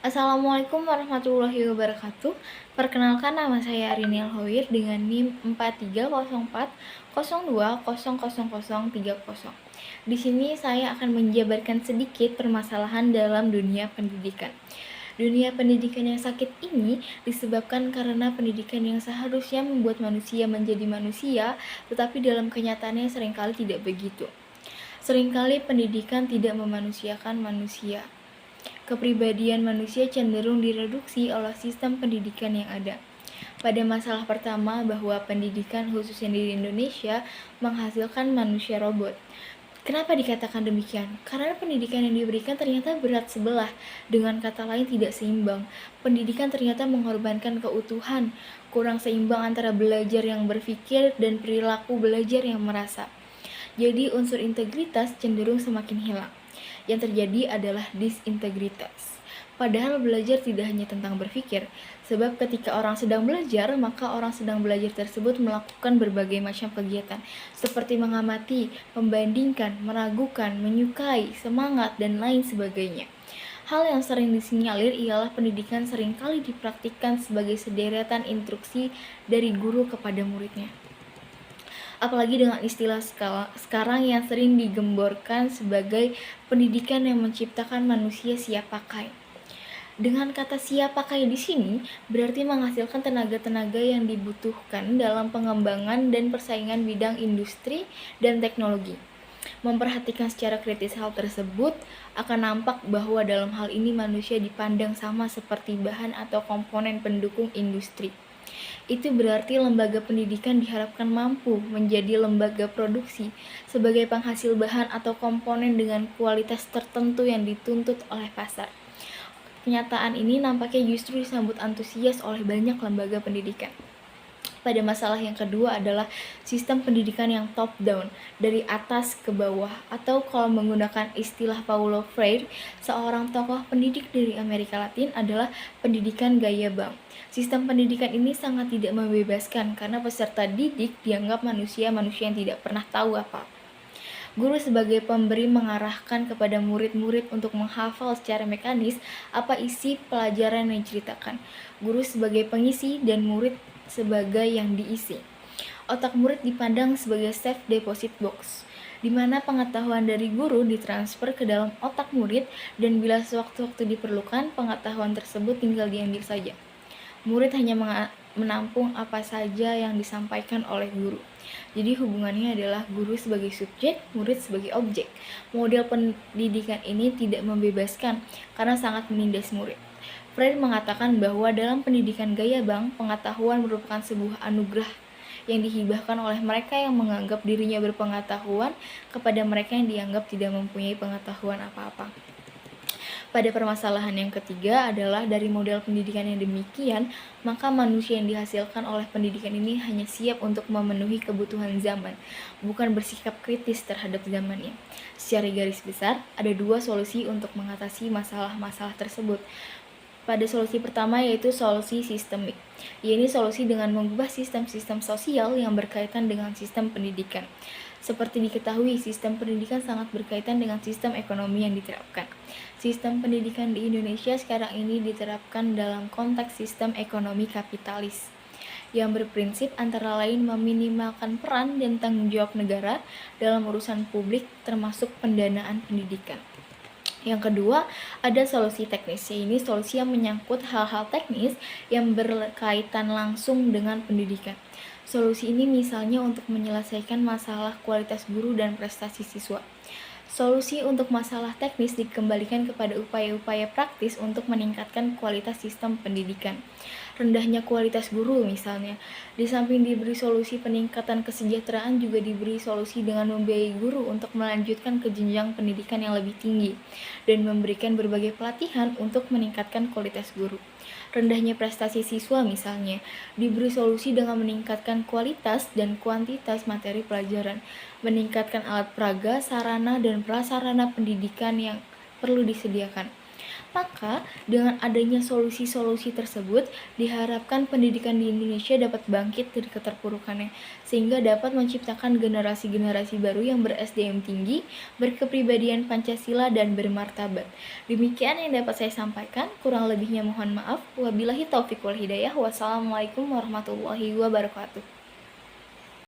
Assalamualaikum warahmatullahi wabarakatuh. Perkenalkan, nama saya Arinil Hoir dengan NIM 4304020030. Di sini saya akan menjabarkan sedikit permasalahan dalam dunia pendidikan. Dunia pendidikan yang sakit ini disebabkan karena pendidikan yang seharusnya membuat manusia menjadi manusia, tetapi dalam kenyataannya seringkali tidak begitu. Seringkali pendidikan tidak memanusiakan manusia. Kepribadian manusia cenderung direduksi oleh sistem pendidikan yang ada. Pada masalah pertama, bahwa pendidikan khususnya di Indonesia menghasilkan manusia robot. Kenapa dikatakan demikian? Karena pendidikan yang diberikan ternyata berat sebelah, dengan kata lain tidak seimbang. Pendidikan ternyata mengorbankan keutuhan, kurang seimbang antara belajar yang berpikir dan perilaku belajar yang merasa. Jadi unsur integritas cenderung semakin hilang. Yang terjadi adalah disintegritas. Padahal belajar tidak hanya tentang berpikir, sebab ketika orang sedang belajar, maka orang sedang belajar tersebut melakukan berbagai macam kegiatan, seperti mengamati, membandingkan, meragukan, menyukai, semangat, dan lain sebagainya. Hal yang sering disinyalir ialah pendidikan seringkali dipraktikkan sebagai sederetan instruksi dari guru kepada muridnya. Apalagi dengan istilah sekarang yang sering digemborkan sebagai pendidikan yang menciptakan manusia siap pakai. Dengan kata siap pakai di sini berarti menghasilkan tenaga-tenaga yang dibutuhkan dalam pengembangan dan persaingan bidang industri dan teknologi. Memperhatikan secara kritis hal tersebut, akan nampak bahwa dalam hal ini manusia dipandang sama seperti bahan atau komponen pendukung industri. Itu berarti lembaga pendidikan diharapkan mampu menjadi lembaga produksi sebagai penghasil bahan atau komponen dengan kualitas tertentu yang dituntut oleh pasar. Kenyataan ini nampaknya justru disambut antusias oleh banyak lembaga pendidikan. Pada masalah yang kedua adalah sistem pendidikan yang top down, dari atas ke bawah, atau kalau menggunakan istilah Paulo Freire, seorang tokoh pendidik dari Amerika Latin, adalah pendidikan gaya bank. Sistem pendidikan ini sangat tidak membebaskan karena peserta didik dianggap manusia-manusia yang tidak pernah tahu apa. Guru sebagai pemberi mengarahkan kepada murid-murid untuk menghafal secara mekanis apa isi pelajaran yang diceritakan. Guru sebagai pengisi dan murid sebagai yang diisi. Otak murid dipandang sebagai safe deposit box, di mana pengetahuan dari guru ditransfer ke dalam otak murid, dan bila sewaktu-waktu diperlukan, pengetahuan tersebut tinggal diambil saja. Murid hanya menampung apa saja yang disampaikan oleh guru. Jadi hubungannya adalah guru sebagai subjek, murid sebagai objek. Model pendidikan ini tidak membebaskan karena sangat menindas murid. Freire mengatakan bahwa dalam pendidikan gaya bank, pengetahuan merupakan sebuah anugerah yang dihibahkan oleh mereka yang menganggap dirinya berpengetahuan kepada mereka yang dianggap tidak mempunyai pengetahuan apa-apa. Pada permasalahan yang ketiga adalah dari model pendidikan yang demikian, maka manusia yang dihasilkan oleh pendidikan ini hanya siap untuk memenuhi kebutuhan zaman, bukan bersikap kritis terhadap zamannya. Secara garis besar, ada dua solusi untuk mengatasi masalah-masalah tersebut. Pada solusi pertama yaitu solusi sistemik, yaitu solusi dengan mengubah sistem-sistem sosial yang berkaitan dengan sistem pendidikan. Seperti diketahui, sistem pendidikan sangat berkaitan dengan sistem ekonomi yang diterapkan. Sistem pendidikan di Indonesia sekarang ini diterapkan dalam konteks sistem ekonomi kapitalis, yang berprinsip antara lain meminimalkan peran dan tanggung jawab negara dalam urusan publik termasuk pendanaan pendidikan. Yang kedua, ada solusi teknis, yaitu solusi yang menyangkut hal-hal teknis yang berkaitan langsung dengan pendidikan. Solusi ini misalnya untuk menyelesaikan masalah kualitas guru dan prestasi siswa. Solusi untuk masalah teknis dikembalikan kepada upaya-upaya praktis untuk meningkatkan kualitas sistem pendidikan. Rendahnya kualitas guru misalnya, di samping diberi solusi peningkatan kesejahteraan, juga diberi solusi dengan membiayai guru untuk melanjutkan ke jenjang pendidikan yang lebih tinggi dan memberikan berbagai pelatihan untuk meningkatkan kualitas guru. Rendahnya prestasi siswa misalnya, diberi solusi dengan meningkatkan kualitas dan kuantitas materi pelajaran, meningkatkan alat peraga, sarana dan prasarana pendidikan yang perlu disediakan, Maka, dengan adanya solusi-solusi tersebut, diharapkan pendidikan di Indonesia dapat bangkit dari keterpurukannya, sehingga dapat menciptakan generasi-generasi baru yang ber-SDM tinggi, berkepribadian Pancasila, dan bermartabat. Demikian yang dapat saya sampaikan, kurang lebihnya mohon maaf. Wabillahi taufiq wal hidayah. Wassalamualaikum warahmatullahi wabarakatuh.